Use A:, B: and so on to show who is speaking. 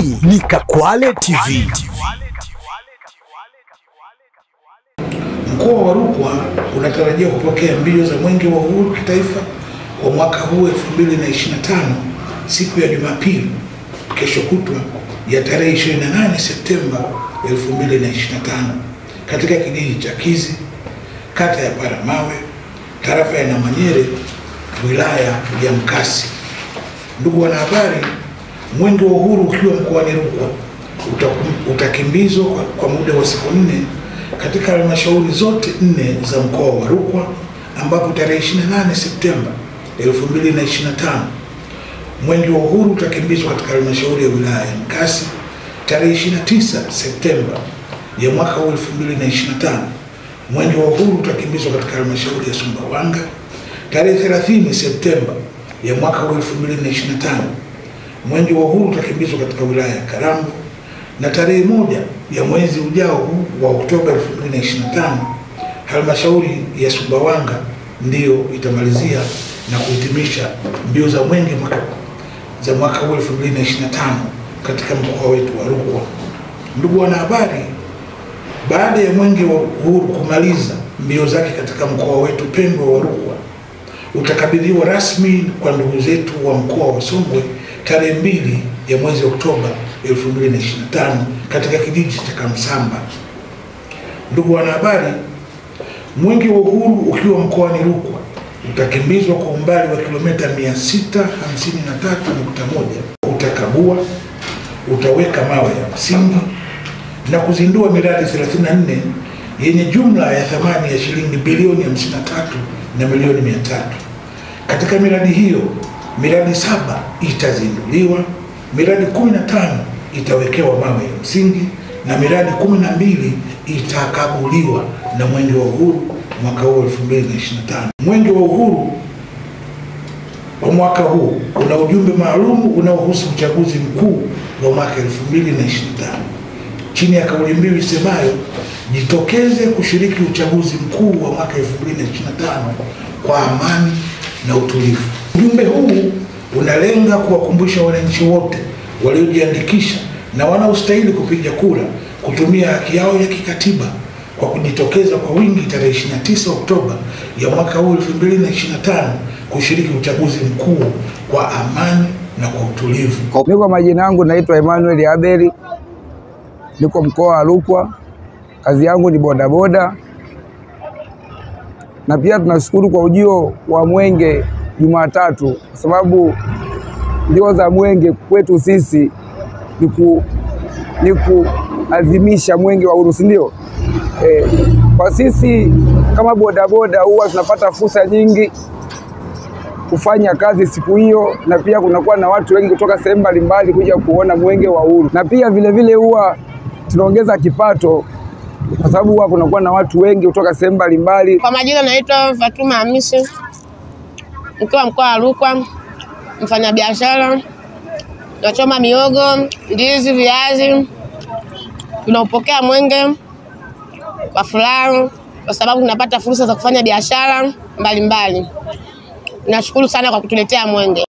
A: Hii ni Kakwale TV.
B: Mkoa wa Rukwa unatarajia kupokea mbio za Mwenge wa Uhuru kitaifa kwa mwaka huu 2025 siku ya Jumapili kesho kutwa ya tarehe 28 Septemba 2025 katika kijiji cha Kizi, kata ya Paramawe, tarafa ya Namanyere, wilaya ya Mkasi. Ndugu wanahabari, Mwenge wa Uhuru ukiwa mkoani Rukwa utakimbizwa kwa muda wa siku 4 katika halmashauri zote 4 za mkoa wa Rukwa, ambapo tarehe 28 Septemba 2025 Mwenge wa Uhuru utakimbizwa katika halmashauri ya wilaya ya Mkasi, tarehe 29 Septemba ya mwaka huu 2025 Mwenge wa Uhuru utakimbizwa katika halmashauri ya Sumbawanga, tarehe 30 Septemba ya mwaka huu 2025 Mwenge wa Uhuru utakimbizwa katika wilaya ya Karambo, na tarehe 1 ya mwezi ujao wa Oktoba 2025 halmashauri ya Sumbawanga ndiyo itamalizia na kuhitimisha mbio za Mwenge za mwaka huu 2025 katika mkoa wetu wa Rukwa. Ndugu wanahabari, baada ya Mwenge wa Uhuru kumaliza mbio zake katika mkoa wetu pendwa wa Rukwa, utakabidhiwa rasmi kwa ndugu zetu wa mkoa wa Songwe tarehe 2 ya mwezi Oktoba 2025 katika kijiji cha Kamsamba. Ndugu wanahabari, Mwenge wa Uhuru ukiwa mkoani Rukwa utakimbizwa kwa umbali wa kilomita 653.1. Utakagua, utaweka mawe ya msingi na kuzindua miradi 34 yenye jumla ya thamani ya shilingi bilioni 53 na milioni 300. Katika miradi hiyo, miradi 7 itazinduliwa, miradi 15 itawekewa mawe ya msingi na miradi 12 itakaguliwa na Mwenge wa Uhuru mwaka huu 2025. Mwenge wa Uhuru wa mwaka huu una ujumbe maalum unaohusu uchaguzi mkuu wa mwaka 2025 chini ya kauli mbiu isemayo jitokeze kushiriki uchaguzi mkuu wa mwaka 2025 kwa amani na utulivu. Ujumbe huu unalenga kuwakumbusha wananchi wote waliojiandikisha na wanaostahili kupiga kura kutumia haki yao ya kikatiba kwa kujitokeza kwa wingi tarehe 29 Oktoba ya mwaka huu 2025 kushiriki uchaguzi mkuu kwa amani na kwa utulivu.
C: Mimi kwa majina yangu naitwa Emmanuel Abeli, niko mkoa wa Rukwa, kazi yangu ni bodaboda, na pia tunashukuru kwa ujio wa Mwenge Jumatatu, kwa sababu mbio za Mwenge kwetu sisi ni kuadhimisha Mwenge wa Uhuru, ndio. Kwa sisi kama bodaboda huwa tunapata fursa nyingi kufanya kazi siku hiyo, na pia kunakuwa na watu wengi kutoka sehemu mbalimbali kuja kuona Mwenge wa Uhuru, na pia vile huwa tunaongeza kipato kwa sababu huwa kunakuwa na watu wengi kutoka sehemu mbalimbali.
D: Kwa majina naitwa Fatuma Hamisi, mkoa wa Rukwa, mfanyabiashara, nachoma miogo, ndizi, viazi. Tunaupokea Mwenge kwa furaha kwa sababu tunapata fursa za kufanya biashara mbalimbali. Nashukuru sana kwa kutuletea Mwenge.